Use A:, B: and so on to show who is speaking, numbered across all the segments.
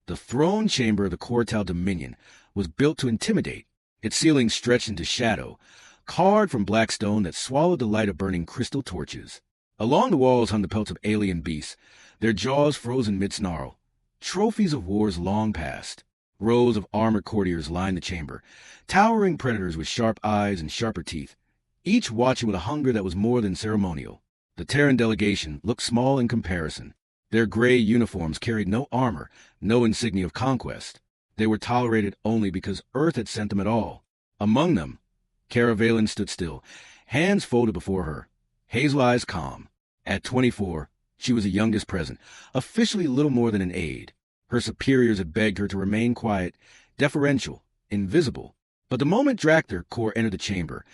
A: The throne chamber of the Quartal Dominion was built to intimidate. Its ceiling stretched into shadow, carved from black stone that swallowed the light of burning crystal torches. Along the walls hung the pelts of alien beasts, their jaws frozen mid-snarl, trophies of wars long past. Rows of armored courtiers lined the chamber, towering predators with sharp eyes and sharper teeth, each watching with a hunger that was more than ceremonial. The Terran delegation looked small in comparison. Their gray uniforms carried no armor, no insignia of conquest. They were tolerated only because Earth had sent them at all. Among them, Cara Valen stood still, hands folded before her, hazel eyes calm. At 24, she was the youngest present, officially little more than an aide. Her superiors had begged her to remain quiet, deferential, invisible. But the moment Dractor Core entered the chamber,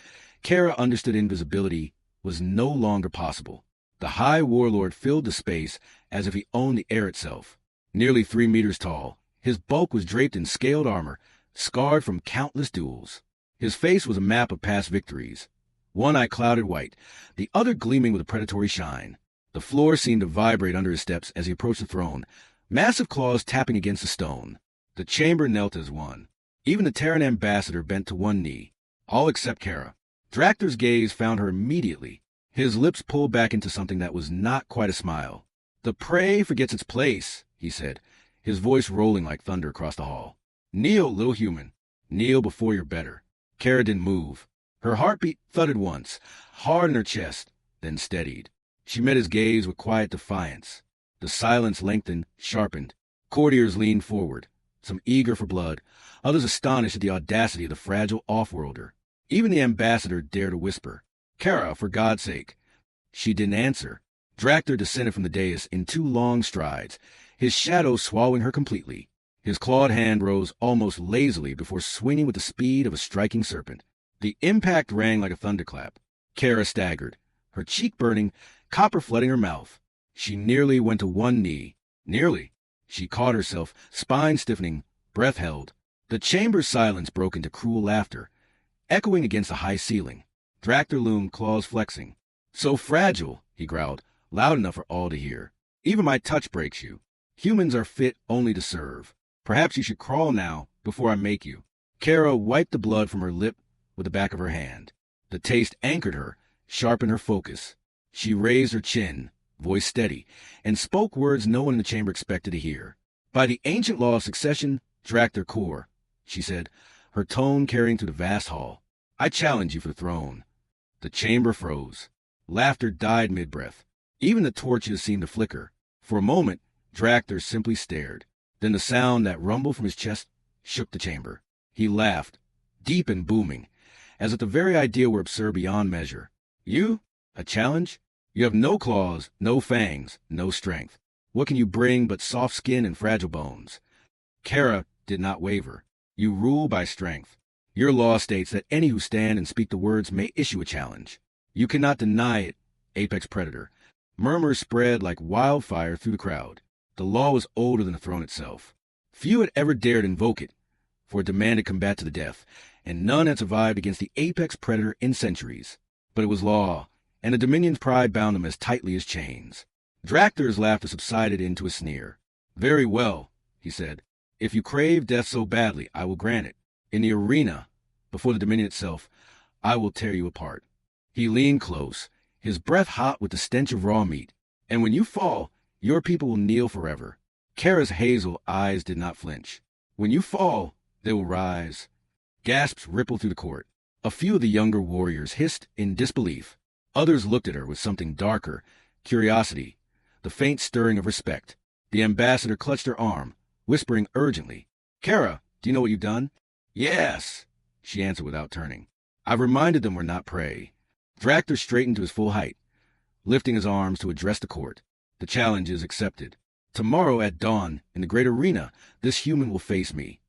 A: Cara understood invisibility was no longer possible. The High Warlord filled the space as if he owned the air itself. Nearly 3 meters tall, his bulk was draped in scaled armor, scarred from countless duels. His face was a map of past victories, one eye clouded white, the other gleaming with a predatory shine. The floor seemed to vibrate under his steps as he approached the throne, massive claws tapping against the stone. The chamber knelt as one. Even the Terran ambassador bent to one knee, all except Cara. Dractor's gaze found her immediately. His lips pulled back into something that was not quite a smile. "The prey forgets its place," he said, his voice rolling like thunder across the hall. "Kneel, little human. Kneel before you're better." Cara didn't move. Her heartbeat thudded once, hard in her chest, then steadied. She met his gaze with quiet defiance. The silence lengthened, sharpened. Courtiers leaned forward, some eager for blood, others astonished at the audacity of the fragile off-worlder. Even the ambassador dared to whisper, "Cara, for God's sake." She didn't answer. Dractor descended from the dais in 2 long strides, his shadow swallowing her completely. His clawed hand rose almost lazily before swinging with the speed of a striking serpent. The impact rang like a thunderclap. Cara staggered, her cheek burning, copper flooding her mouth. She nearly went to one knee. Nearly. She caught herself, spine stiffening, breath held. The chamber's silence broke into cruel laughter, echoing against the high ceiling. Dractor loomed, claws flexing. "So fragile," he growled, loud enough for all to hear. "Even my touch breaks you. Humans are fit only to serve. Perhaps you should crawl now, before I make you." Cara wiped the blood from her lip with the back of her hand. The taste anchored her, sharpened her focus. She raised her chin, voice steady, and spoke words no one in the chamber expected to hear. "By the ancient law of succession, Dractor Core," she said, her tone carrying through the vast hall, "I challenge you for the throne." The chamber froze. Laughter died mid-breath. Even the torches seemed to flicker. For a moment, Dractor simply stared. Then the sound that rumbled from his chest shook the chamber. He laughed, deep and booming, as if the very idea were absurd beyond measure. "You? A challenge? You have no claws, no fangs, no strength. What can you bring but soft skin and fragile bones?" Cara did not waver. "You rule by strength. Your law states that any who stand and speak the words may issue a challenge. You cannot deny it, apex predator." Murmurs spread like wildfire through the crowd. The law was older than the throne itself. Few had ever dared invoke it, for it demanded combat to the death, and none had survived against the apex predator in centuries. But it was law, and the Dominion's pride bound them as tightly as chains. Dractor's laughter subsided into a sneer. "Very well," he said. "If you crave death so badly, I will grant it. In the arena, before the Dominion itself, I will tear you apart." He leaned close, his breath hot with the stench of raw meat. "And when you fall, your people will kneel forever." Cara's hazel eyes did not flinch. "When you fall, they will rise." Gasps rippled through the court. A few of the younger warriors hissed in disbelief. Others looked at her with something darker, curiosity, the faint stirring of respect. The ambassador clutched her arm, whispering urgently, "Cara, do you know what you've done?" "Yes," she answered without turning. "I've reminded them we're not prey." Dractor straightened to his full height, lifting his arms to address the court. "The challenge is accepted. Tomorrow at dawn, in the great arena, this human will face me."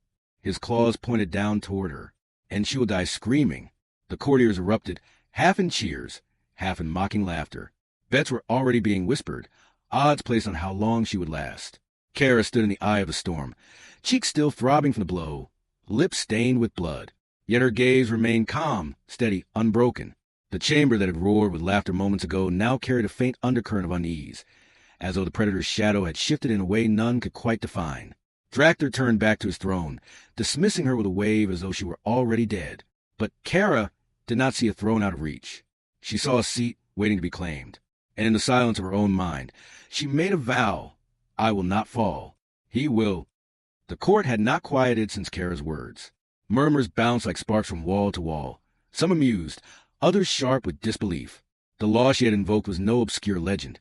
A: His claws pointed down toward her, "and she will die screaming." The courtiers erupted, half in cheers, half in mocking laughter. Bets were already being whispered, odds placed on how long she would last. Cara stood in the eye of the storm, cheeks still throbbing from the blow, lips stained with blood. Yet her gaze remained calm, steady, unbroken. The chamber that had roared with laughter moments ago now carried a faint undercurrent of unease, as though the predator's shadow had shifted in a way none could quite define. Drakthar turned back to his throne, dismissing her with a wave as though she were already dead. But Kara did not see a throne out of reach. She saw a seat waiting to be claimed, and in the silence of her own mind, she made a vow. I will not fall. He will. The court had not quieted since Kara's words. Murmurs bounced like sparks from wall to wall, some amused, others sharp with disbelief. The law she had invoked was no obscure legend.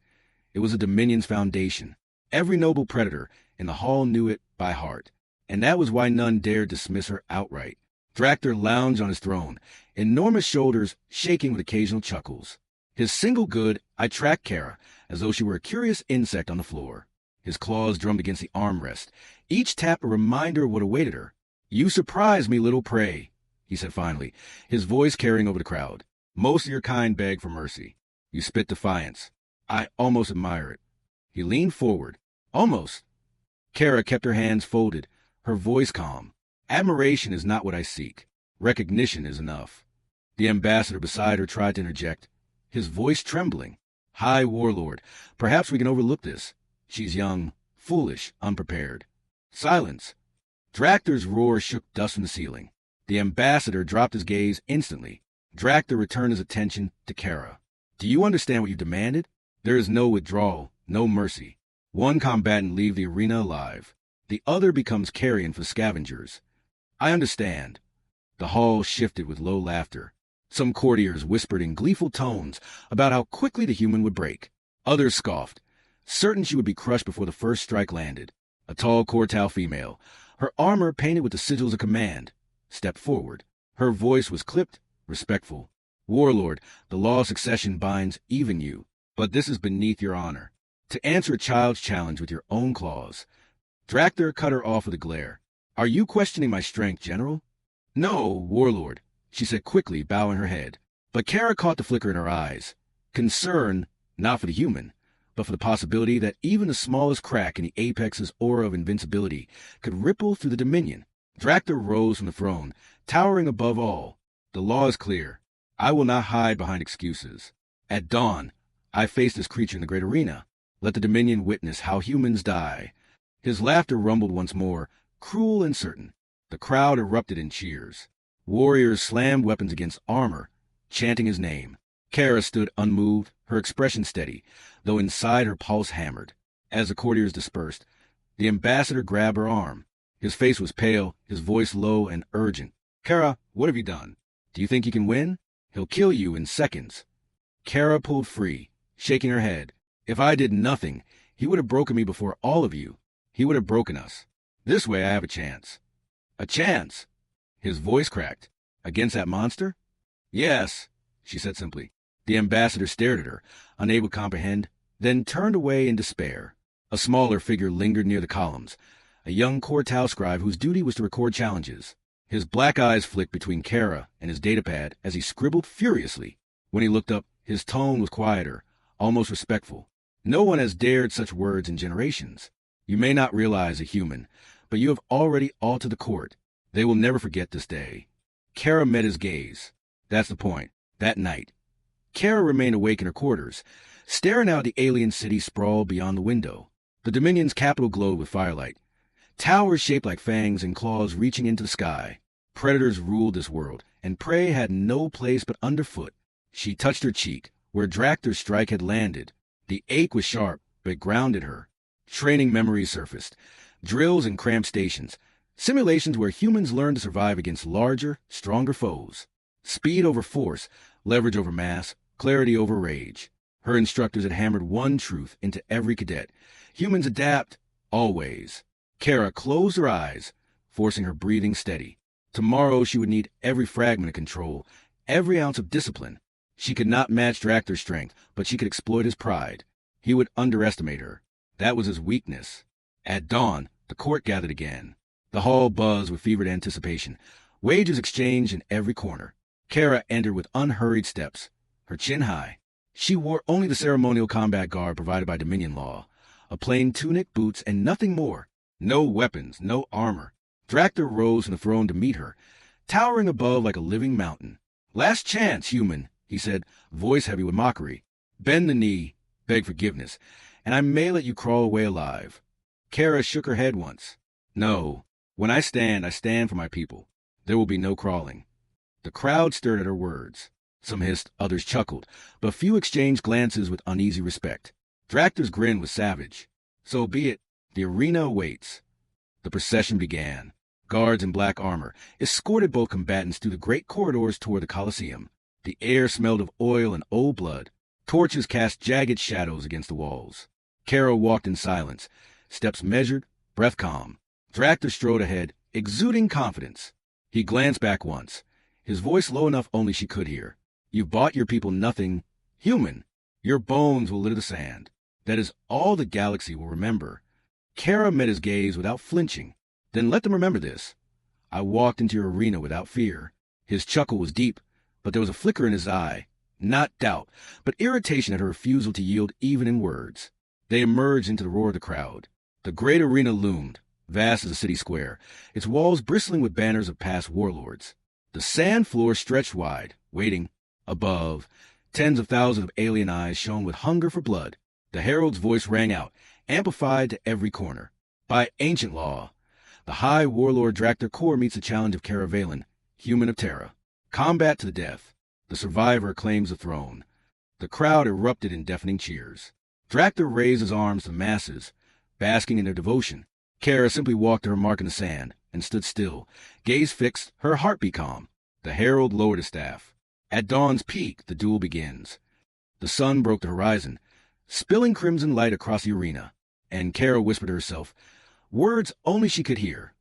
A: It was a Dominion's foundation. Every noble predator in the hall knew it by heart, and that was why none dared dismiss her outright. Drakthar lounged on his throne, enormous shoulders shaking with occasional chuckles. His single good eye tracked Kara as though she were a curious insect on the floor. His claws drummed against the armrest, each tap a reminder of what awaited her. You surprise me, little prey, he said finally, his voice carrying over the crowd. Most of your kind beg for mercy. You spit defiance. I almost admire it. He leaned forward. Almost. Kara kept her hands folded, her voice calm. Admiration is not what I seek. Recognition is enough. The ambassador beside her tried to interject, his voice trembling. High warlord, perhaps we can overlook this. She's young, foolish, unprepared. Silence. Drakthar's roar shook dust from the ceiling. The ambassador dropped his gaze instantly. Drakthar returned his attention to Kara. Do you understand what you demanded? There is no withdrawal, no mercy. One combatant leaves the arena alive. The other becomes carrion for scavengers. I understand. The hall shifted with low laughter. Some courtiers whispered in gleeful tones about how quickly the human would break. Others scoffed, certain she would be crushed before the first strike landed. A tall Kortal female, her armor painted with the sigils of command, stepped forward. Her voice was clipped, respectful. Warlord, the law of succession binds even you, but this is beneath your honor. To answer a child's challenge with your own claws. Drakthar cut her off with a glare. Are you questioning my strength, General? No, Warlord, she said quickly, bowing her head. But Kara caught the flicker in her eyes. Concern, not for the human, but for the possibility that even the smallest crack in the apex's aura of invincibility could ripple through the Dominion. Drakthar rose from the throne, towering above all. The law is clear. I will not hide behind excuses. At dawn, I face this creature in the great arena. Let the Dominion witness how humans die. His laughter rumbled once more, cruel and certain. The crowd erupted in cheers. Warriors slammed weapons against armor, chanting his name. Kara stood unmoved, her expression steady, though inside her pulse hammered. As the courtiers dispersed, the ambassador grabbed her arm. His face was pale, his voice low and urgent. Kara, what have you done? Do you think you can win? He'll kill you in seconds. Kara pulled free, shaking her head. If I did nothing, he would have broken me before all of you. He would have broken us. This way I have a chance. A chance? His voice cracked. Against that monster? Yes, she said simply. The ambassador stared at her, unable to comprehend, then turned away in despair. A smaller figure lingered near the columns, a young Kortal scribe whose duty was to record challenges. His black eyes flicked between Kara and his datapad as he scribbled furiously. When he looked up, his tone was quieter, almost respectful. No one has dared such words in generations. You may not realize a human, but you have already altered the court. They will never forget this day. Kara met his gaze. That's the point. That night. Kara remained awake in her quarters, staring out at the alien city sprawled beyond the window. The Dominion's capital glowed with firelight. Towers shaped like fangs and claws reaching into the sky. Predators ruled this world, and prey had no place but underfoot. She touched her cheek, where Drakthar's strike had landed. The ache was sharp, but it grounded her. Training memories surfaced. Drills and cramped stations. Simulations where humans learned to survive against larger, stronger foes. Speed over force, leverage over mass, clarity over rage. Her instructors had hammered one truth into every cadet. Humans adapt, always. Kara closed her eyes, forcing her breathing steady. Tomorrow she would need every fragment of control, every ounce of discipline. She could not match Drakthar's strength, but she could exploit his pride. He would underestimate her. That was his weakness. At dawn, the court gathered again. The hall buzzed with fevered anticipation. Wages exchanged in every corner. Kara entered with unhurried steps, her chin high. She wore only the ceremonial combat garb provided by Dominion law, a plain tunic, boots, and nothing more. No weapons, no armor. Drakthar rose from the throne to meet her, towering above like a living mountain. Last chance, human, he said, voice heavy with mockery. Bend the knee, beg forgiveness, and I may let you crawl away alive. Kara shook her head once. No. When I stand for my people. There will be no crawling. The crowd stared at her words. Some hissed, others chuckled, but few exchanged glances with uneasy respect. Dractor's grin was savage. So be it. The arena awaits. The procession began. Guards in black armor escorted both combatants through the great corridors toward the Colosseum. The air smelled of oil and old blood. Torches cast jagged shadows against the walls. Kara walked in silence, steps measured, breath calm. Dractor strode ahead, exuding confidence. He glanced back once, his voice low enough only she could hear. You've bought your people nothing human. Your bones will litter the sand. That is all the galaxy will remember. Kara met his gaze without flinching. Then let them remember this. I walked into your arena without fear. His chuckle was deep, but there was a flicker in his eye. Not doubt, but irritation at her refusal to yield even in words. They emerged into the roar of the crowd. The great arena loomed, vast as a city square, its walls bristling with banners of past warlords. The sand floor stretched wide, waiting. Above, tens of thousands of alien eyes shone with hunger for blood. The herald's voice rang out, amplified to every corner. By ancient law, the High Warlord Dractor Corps meets the challenge of Cara Valen, human of Terra. Combat to the death. The survivor claims the throne. The crowd erupted in deafening cheers. Dractor raised his arms to the masses, basking in their devotion. Kara simply walked to her mark in the sand and stood still, gaze fixed, her heartbeat calm. The herald lowered his staff. At dawn's peak, the duel begins. The sun broke the horizon, spilling crimson light across the arena, and Kara whispered to herself, words only she could hear.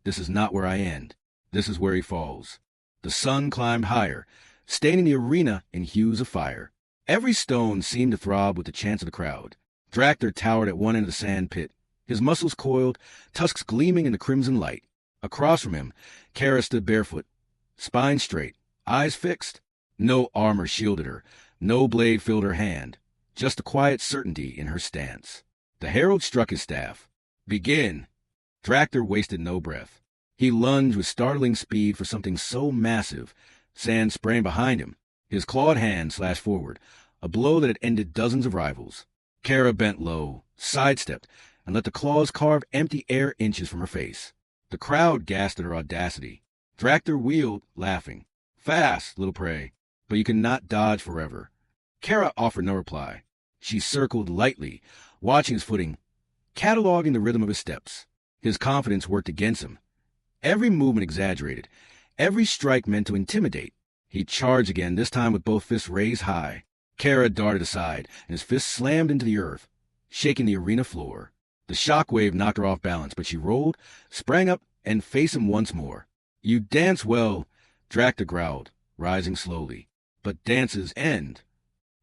A: This is not where I end. This is where he falls. The sun climbed higher, staining the arena in hues of fire. Every stone seemed to throb with the chants of the crowd. Dractor towered at one end of the sand pit, his muscles coiled, tusks gleaming in the crimson light. Across from him, Kara stood barefoot, spine straight, eyes fixed. No armor shielded her, no blade filled her hand, just a quiet certainty in her stance. The herald struck his staff. Begin! Dractor wasted no breath. He lunged with startling speed for something so massive. Sand sprang behind him. His clawed hand slashed forward, a blow that had ended dozens of rivals. Kara bent low, sidestepped, and let the claws carve empty air inches from her face. The crowd gasped at her audacity. Dractor wheeled, laughing. Fast, little prey, but you cannot dodge forever. Kara offered no reply. She circled lightly, watching his footing, cataloging the rhythm of his steps. His confidence worked against him. Every movement exaggerated, every strike meant to intimidate. He charged again, this time with both fists raised high. Kara darted aside, and his fist slammed into the earth, shaking the arena floor. The shockwave knocked her off balance, but she rolled, sprang up, and faced him once more. You dance well, Dractor growled, rising slowly. But dances end.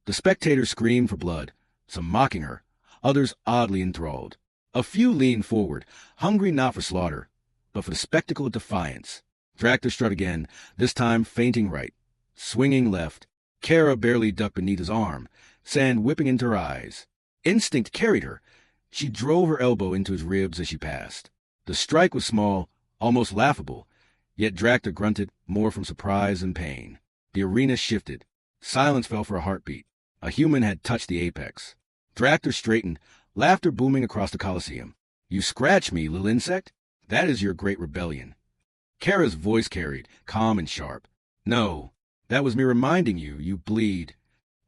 A: The spectators screamed for blood, some mocking her, others oddly enthralled. A few leaned forward, hungry not for slaughter, but for the spectacle of defiance. Dractor struck again, this time feinting right, swinging left. Kara barely ducked beneath his arm, sand whipping into her eyes. Instinct carried her. She drove her elbow into his ribs as she passed. The strike was small, almost laughable, yet Dractor grunted more from surprise and pain. The arena shifted. Silence fell for a heartbeat. A human had touched the apex. Dractor straightened, laughter booming across the Colosseum. You scratch me, little insect? That is your great rebellion. Kara's voice carried, calm and sharp. No, that was me reminding you, you bleed.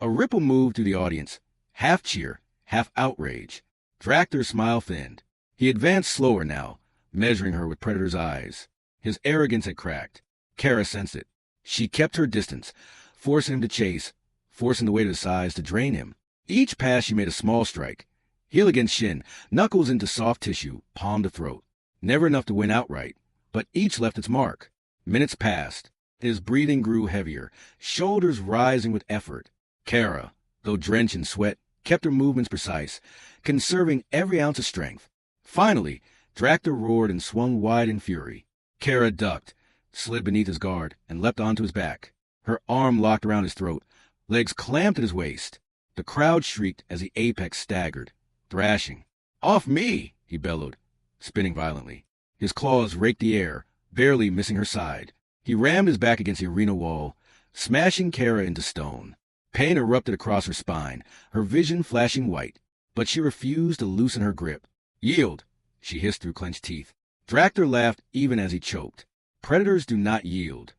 A: A ripple moved through the audience, half cheer, half outrage. Dractor's smile thinned. He advanced slower now, measuring her with Predator's eyes. His arrogance had cracked. Kara sensed it. She kept her distance, forcing him to chase, forcing the weight of his size to drain him. Each pass she made a small strike. Heel against shin, knuckles into soft tissue, palm to throat. Never enough to win outright, but each left its mark. Minutes passed. His breathing grew heavier, shoulders rising with effort. Kara, though drenched in sweat, kept her movements precise, conserving every ounce of strength. Finally, Dractor roared and swung wide in fury. Kara ducked, slid beneath his guard, and leapt onto his back. Her arm locked around his throat, legs clamped at his waist. The crowd shrieked as the apex staggered, thrashing. Off me, he bellowed, spinning violently. His claws raked the air, barely missing her side. He rammed his back against the arena wall, smashing Kara into stone. Pain erupted across her spine, her vision flashing white, but she refused to loosen her grip. Yield, she hissed through clenched teeth. Dractor laughed even as he choked. Predators do not yield.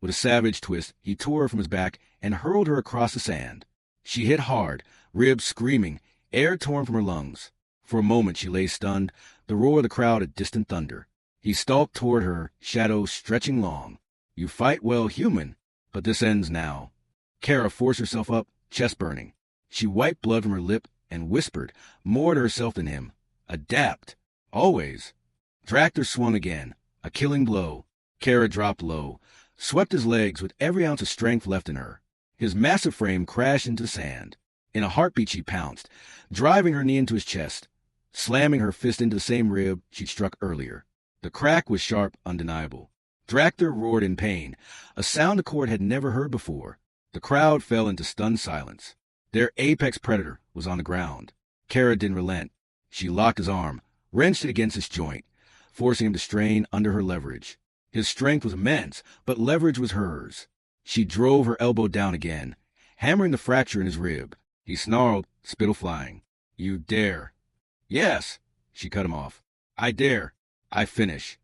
A: With a savage twist, he tore her from his back and hurled her across the sand. She hit hard, ribs screaming, air torn from her lungs. For a moment she lay stunned, the roar of the crowd a distant thunder. He stalked toward her, shadow stretching long. You fight well, human, but this ends now. Kara forced herself up, chest burning. She wiped blood from her lip and whispered, more to herself than him. Adapt. Always. Dractor swung again. A killing blow. Kara dropped low, swept his legs with every ounce of strength left in her. His massive frame crashed into the sand. In a heartbeat she pounced, driving her knee into his chest, slamming her fist into the same rib she'd struck earlier. The crack was sharp, undeniable. Dractor roared in pain, a sound the court had never heard before. The crowd fell into stunned silence. Their apex predator was on the ground. Kara didn't relent. She locked his arm, wrenched it against his joint, forcing him to strain under her leverage. His strength was immense, but leverage was hers. She drove her elbow down again, hammering the fracture in his rib. He snarled, spittle flying. You dare. Yes, she cut him off. I dare. I finish.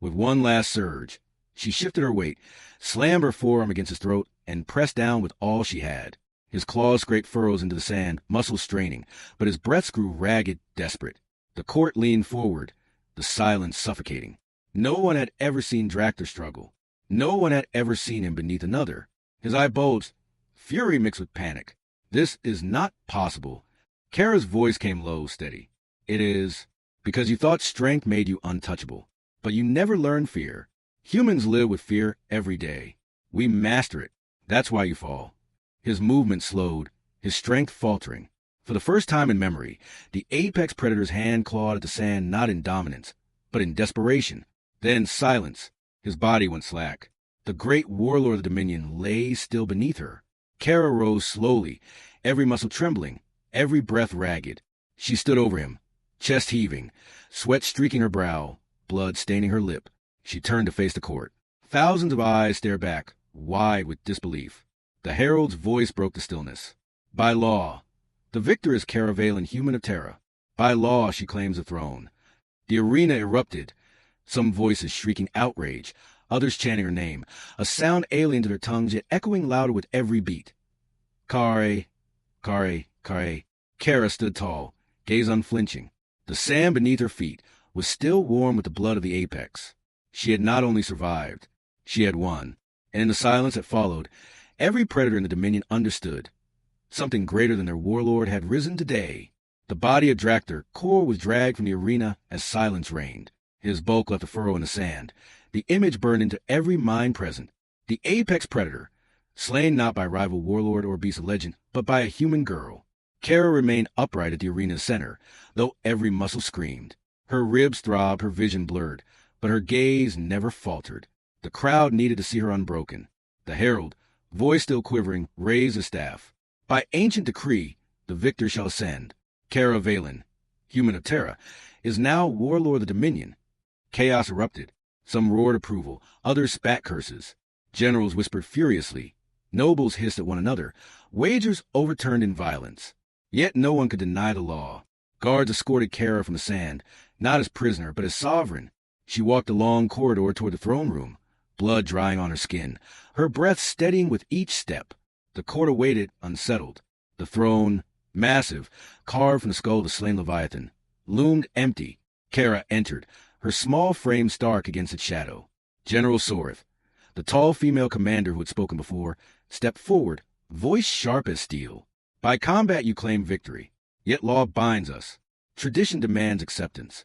A: With one last surge, she shifted her weight, slammed her forearm against his throat, and pressed down with all she had. His claws scraped furrows into the sand, muscles straining, but his breaths grew ragged, desperate. The court leaned forward, the silence suffocating. No one had ever seen Dractor struggle. No one had ever seen him beneath another. His eye bulged, fury mixed with panic. This is not possible. Kara's voice came low, steady. It is because you thought strength made you untouchable, but you never learned fear. Humans live with fear every day. We master it. That's why you fall. His movement slowed, his strength faltering. For the first time in memory, the apex predator's hand clawed at the sand not in dominance, but in desperation. Then silence. His body went slack. The great warlord of the Dominion lay still beneath her. Kara rose slowly, every muscle trembling, every breath ragged. She stood over him, chest heaving, sweat streaking her brow, blood staining her lip. She turned to face the court. Thousands of eyes stared back, wide with disbelief. The herald's voice broke the stillness. By law, the victor is Kara Valen, human of Terra. By law, she claims the throne. The arena erupted, some voices shrieking outrage, others chanting her name, a sound alien to their tongues yet echoing louder with every beat. Kare, Kare, Kare. Kara stood tall, gaze unflinching. The sand beneath her feet was still warm with the blood of the apex. She had not only survived, she had won. And in the silence that followed, every predator in the Dominion understood. Something greater than their warlord had risen today. The body of Dractor Kor was dragged from the arena as silence reigned. His bulk left a furrow in the sand. The image burned into every mind present. The apex predator, slain not by rival warlord or beast of legend, but by a human girl. Kara remained upright at the arena's center, though every muscle screamed. Her ribs throbbed, her vision blurred, but her gaze never faltered. The crowd needed to see her unbroken. The herald, voice still quivering, raised his staff. By ancient decree, the victor shall ascend. Kara Valen, human of Terra, is now warlord of the Dominion. Chaos erupted. Some roared approval, others spat curses. Generals whispered furiously. Nobles hissed at one another. Wagers overturned in violence. Yet no one could deny the law. Guards escorted Kara from the sand, not as prisoner, but as sovereign. She walked a long corridor toward the throne room, blood drying on her skin, her breath steadying with each step. The court awaited, unsettled. The throne, massive, carved from the skull of the slain Leviathan, loomed empty. Kara entered, her small frame stark against its shadow. General Soreth, the tall female commander who had spoken before, stepped forward, voice sharp as steel. By combat you claim victory, yet law binds us. Tradition demands acceptance.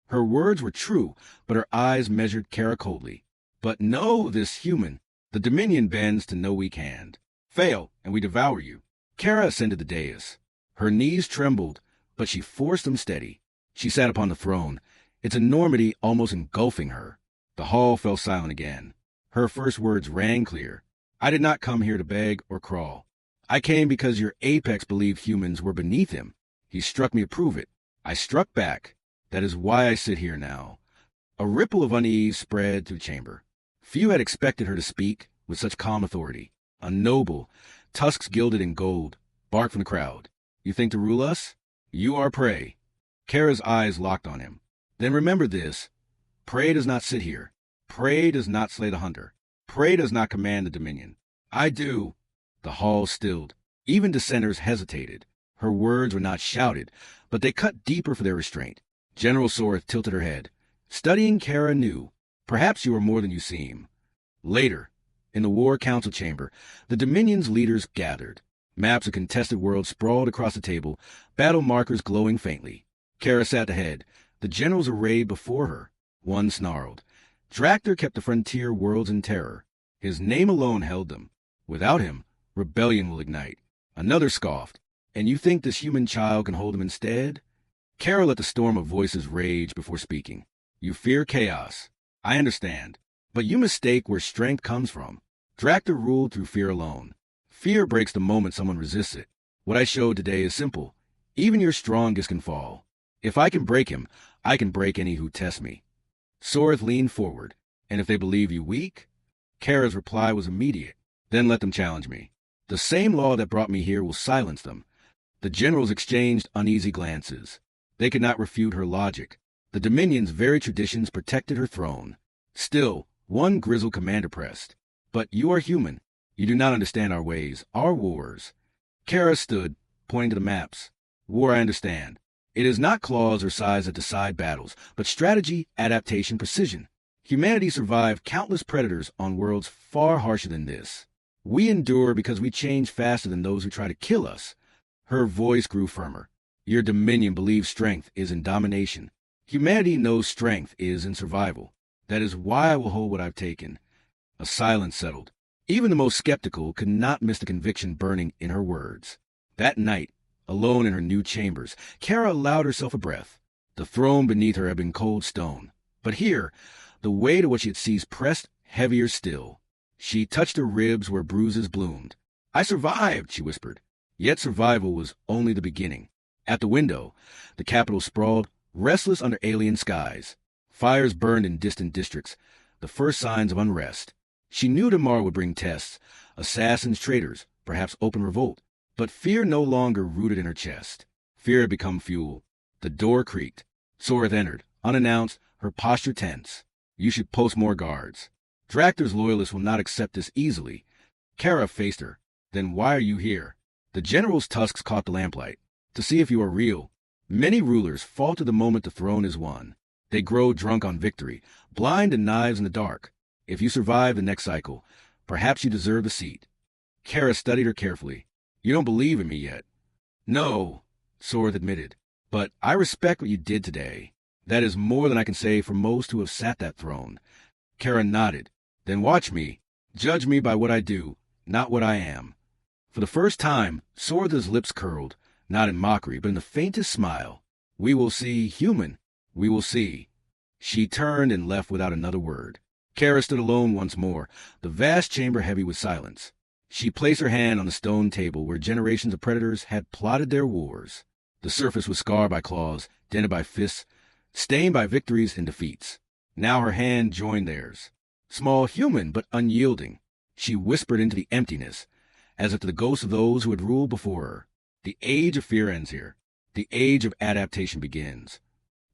A: Her words were true, but her eyes measured Kara coldly. But know this human, the Dominion bends to no weak hand. Fail, and we devour you. Kara ascended the dais. Her knees trembled, but she forced them steady. She sat upon the throne, its enormity almost engulfing her. The hall fell silent again. Her first words rang clear. I did not come here to beg or crawl. I came because your apex believed humans were beneath him. He struck me to prove it. I struck back. That is why I sit here now. A ripple of unease spread through the chamber. Few had expected her to speak with such calm authority. A noble, tusks gilded in gold, barked from the crowd. You think to rule us? You are prey. Kara's eyes locked on him. Then remember this. Prey does not sit here. Prey does not slay the hunter. Prey does not command the dominion. I do. The hall stilled. Even dissenters hesitated. Her words were not shouted, but they cut deeper for their restraint. General Sorth tilted her head. Studying Kara knew. Perhaps you are more than you seem. Later, in the War Council chamber, the Dominion's leaders gathered. Maps of contested worlds sprawled across the table, battle markers glowing faintly. Kara sat ahead, the generals arrayed before her. One snarled. Drakter kept the frontier worlds in terror. His name alone held them. Without him, rebellion will ignite. Another scoffed. And you think this human child can hold him instead? Kara let the storm of voices rage before speaking. You fear chaos. I understand. But you mistake where strength comes from. Drakter ruled through fear alone. Fear breaks the moment someone resists it. What I showed today is simple. Even your strongest can fall. If I can break him, I can break any who test me. Sorth leaned forward. And if they believe you weak? Kara's reply was immediate. Then let them challenge me. The same law that brought me here will silence them. The generals exchanged uneasy glances. They could not refute her logic. The Dominion's very traditions protected her throne. Still, one grizzled commander pressed. But you are human. You do not understand our ways, our wars. Kara stood, pointing to the maps. War I understand. It is not claws or size that decide battles, but strategy, adaptation, precision. Humanity survived countless predators on worlds far harsher than this. We endure because we change faster than those who try to kill us. Her voice grew firmer. Your Dominion believes strength is in domination. Humanity knows strength is in survival. That is why I will hold what I've taken. A silence settled. Even the most skeptical could not miss the conviction burning in her words. That night, alone in her new chambers, Kara allowed herself a breath. The throne beneath her had been cold stone. But here, the weight of what she had seized pressed heavier still. She touched her ribs where bruises bloomed. I survived, she whispered. Yet survival was only the beginning. At the window, the capital sprawled, restless under alien skies. Fires burned in distant districts, the first signs of unrest. She knew tomorrow would bring tests, assassins, traitors, perhaps open revolt. But fear no longer rooted in her chest. Fear had become fuel. The door creaked. Sorth entered, unannounced, her posture tense. You should post more guards. Drakter's loyalists will not accept this easily. Kara faced her. Then why are you here? The general's tusks caught the lamplight. To see if you are real. Many rulers fall to the moment the throne is won. They grow drunk on victory, blind to knives in the dark. If you survive the next cycle, perhaps you deserve the seat. Kara studied her carefully. You don't believe in me yet. No, Sorth admitted. But I respect what you did today. That is more than I can say for most who have sat that throne. Kara nodded. Then watch me. Judge me by what I do, not what I am. For the first time, Sorth's lips curled, not in mockery, but in the faintest smile. We will see, human. We will see. She turned and left without another word. Kara stood alone once more, the vast chamber heavy with silence. She placed her hand on the stone table where generations of predators had plotted their wars. The surface was scarred by claws, dented by fists, stained by victories and defeats. Now her hand joined theirs. Small, human, but unyielding. She whispered into the emptiness, as if to the ghosts of those who had ruled before her. The age of fear ends here. The age of adaptation begins.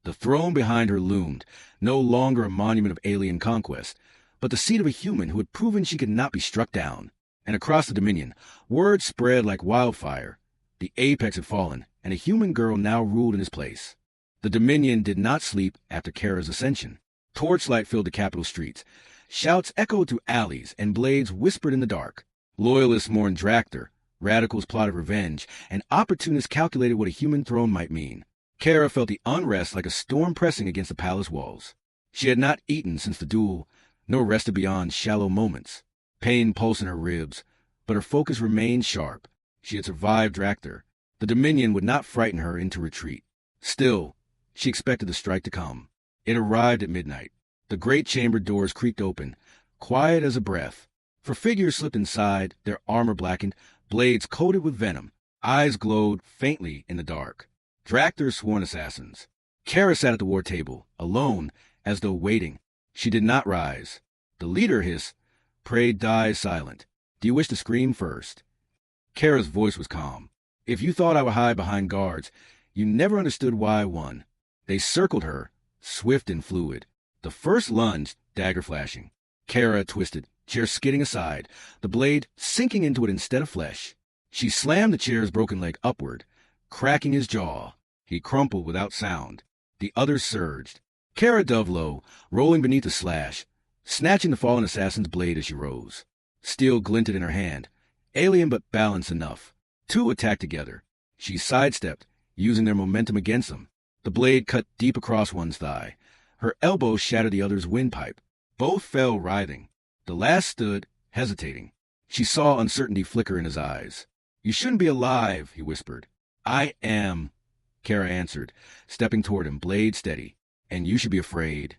A: The throne behind her loomed, no longer a monument of alien conquest, but the seat of a human who had proven she could not be struck down. And across the Dominion, word spread like wildfire. The apex had fallen, and a human girl now ruled in his place. The Dominion did not sleep after Kara's ascension. Torchlight filled the capital streets. Shouts echoed through alleys, and blades whispered in the dark. Loyalists mourned Drakter, radicals plotted revenge, and opportunists calculated what a human throne might mean. Kara felt the unrest like a storm pressing against the palace walls. She had not eaten since the duel, nor rested beyond shallow moments. Pain pulsed in her ribs, but her focus remained sharp. She had survived Drakter. The Dominion would not frighten her into retreat. Still, she expected the strike to come. It arrived at midnight. The great chamber doors creaked open, quiet as a breath. For figures slipped inside, their armor blackened, blades coated with venom. Eyes glowed faintly in the dark. Drakter's sworn assassins. Kara sat at the war table, alone, as though waiting. She did not rise. The leader hissed, "Pray die silent. Do you wish to scream first?" Kara's voice was calm. "If you thought I would hide behind guards, you never understood why I won." They circled her, swift and fluid. The first lunge, dagger flashing. Kara twisted, chair skidding aside, the blade sinking into it instead of flesh. She slammed the chair's broken leg upward, cracking his jaw. He crumpled without sound. The others surged. Kara dove low, rolling beneath the slash, snatching the fallen assassin's blade as she rose. Steel glinted in her hand, alien but balanced enough. Two attacked together. She sidestepped, using their momentum against them. The blade cut deep across one's thigh. Her elbow shattered the other's windpipe. Both fell writhing. The last stood, hesitating. She saw uncertainty flicker in his eyes. "You shouldn't be alive," he whispered. "I am," Kara answered, stepping toward him, blade steady. "And you should be afraid."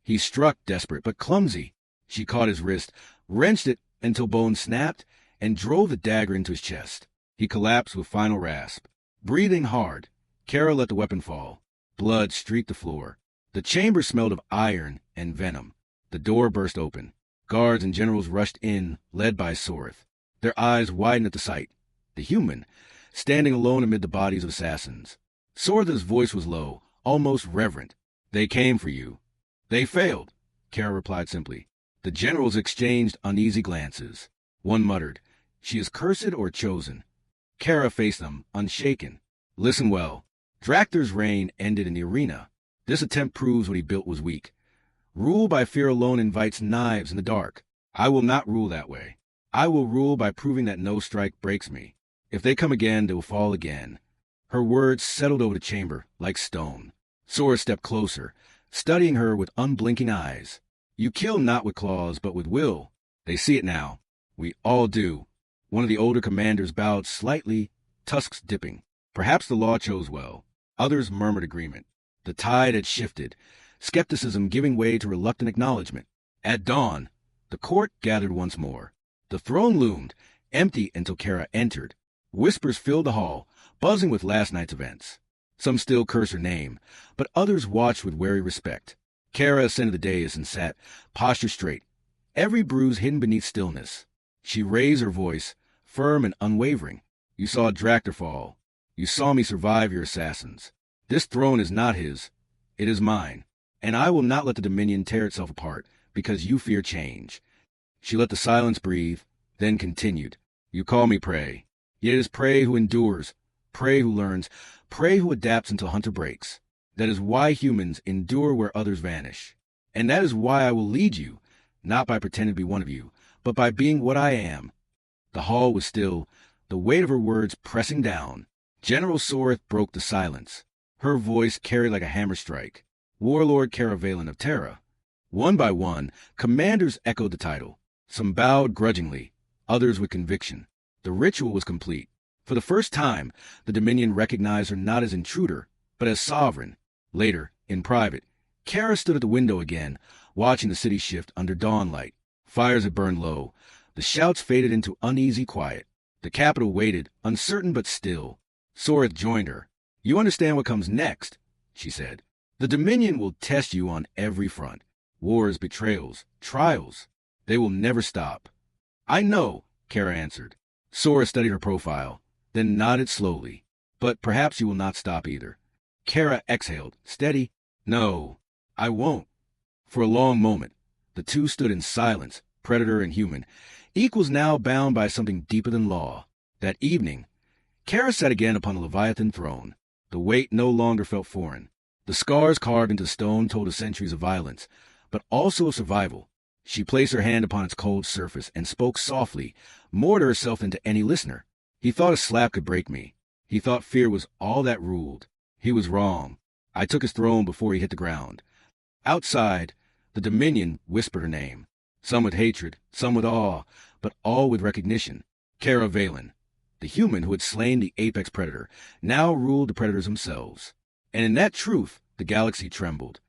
A: He struck, desperate but clumsy. She caught his wrist, wrenched it until bone snapped, and drove the dagger into his chest. He collapsed with final rasp. Breathing hard, Kara let the weapon fall. Blood streaked the floor. The chamber smelled of iron and venom. The door burst open. Guards and generals rushed in, led by Sorth. Their eyes widened at the sight. The human, standing alone amid the bodies of assassins. Sorth's voice was low, almost reverent. "They came for you." "They failed," Kara replied simply. The generals exchanged uneasy glances. One muttered, "She is cursed or chosen." Kara faced them, unshaken. "Listen well. Drakthir's reign ended in the arena. This attempt proves what he built was weak. Rule by fear alone invites knives in the dark. I will not rule that way. I will rule by proving that no strike breaks me. If they come again, they will fall again." Her words settled over the chamber like stone. Sora stepped closer, studying her with unblinking eyes. "You kill not with claws, but with will. They see it now. We all do." One of the older commanders bowed slightly, tusks dipping. Perhaps the law chose well. Others murmured agreement. The tide had shifted, skepticism giving way to reluctant acknowledgement. At dawn, the court gathered once more. The throne loomed, empty until Kara entered. Whispers filled the hall, buzzing with last night's events. Some still cursed her name, but others watched with wary respect. Kara ascended the dais and sat, posture straight, every bruise hidden beneath stillness. She raised her voice, firm and unwavering. "You saw Drakthir fall. You saw me survive your assassins. This throne is not his. It is mine. And I will not let the Dominion tear itself apart, because you fear change." She let the silence breathe, then continued. "You call me prey. Yet it is prey who endures, prey who learns, prey who adapts until hunter breaks. That is why humans endure where others vanish. And that is why I will lead you, not by pretending to be one of you, but by being what I am." The hall was still, the weight of her words pressing down. General Sorth broke the silence. Her voice carried like a hammer strike. "Warlord Caravelin of Terra." One by one, commanders echoed the title. Some bowed grudgingly, others with conviction. The ritual was complete. For the first time, the Dominion recognized her not as intruder, but as sovereign. Later, in private, Kara stood at the window again, watching the city shift under dawnlight. Fires had burned low. The shouts faded into uneasy quiet. The capital waited, uncertain but still. Sorth joined her. "You understand what comes next," she said. "The Dominion will test you on every front. Wars, betrayals, trials. They will never stop." "I know," Kara answered. Sora studied her profile, then nodded slowly. "But perhaps you will not stop either." Kara exhaled, steady. "No, I won't." For a long moment, the two stood in silence, predator and human, equals now bound by something deeper than law. That evening, Kara sat again upon the Leviathan throne. The weight no longer felt foreign. The scars carved into stone told of centuries of violence, but also of survival. She placed her hand upon its cold surface and spoke softly, more to herself than to any listener. "He thought a slap could break me. He thought fear was all that ruled. He was wrong. I took his throne before he hit the ground." Outside, the Dominion whispered her name. Some with hatred, some with awe, but all with recognition. Caravelin, the human who had slain the apex predator, now ruled the predators themselves. And in that truth, the galaxy trembled.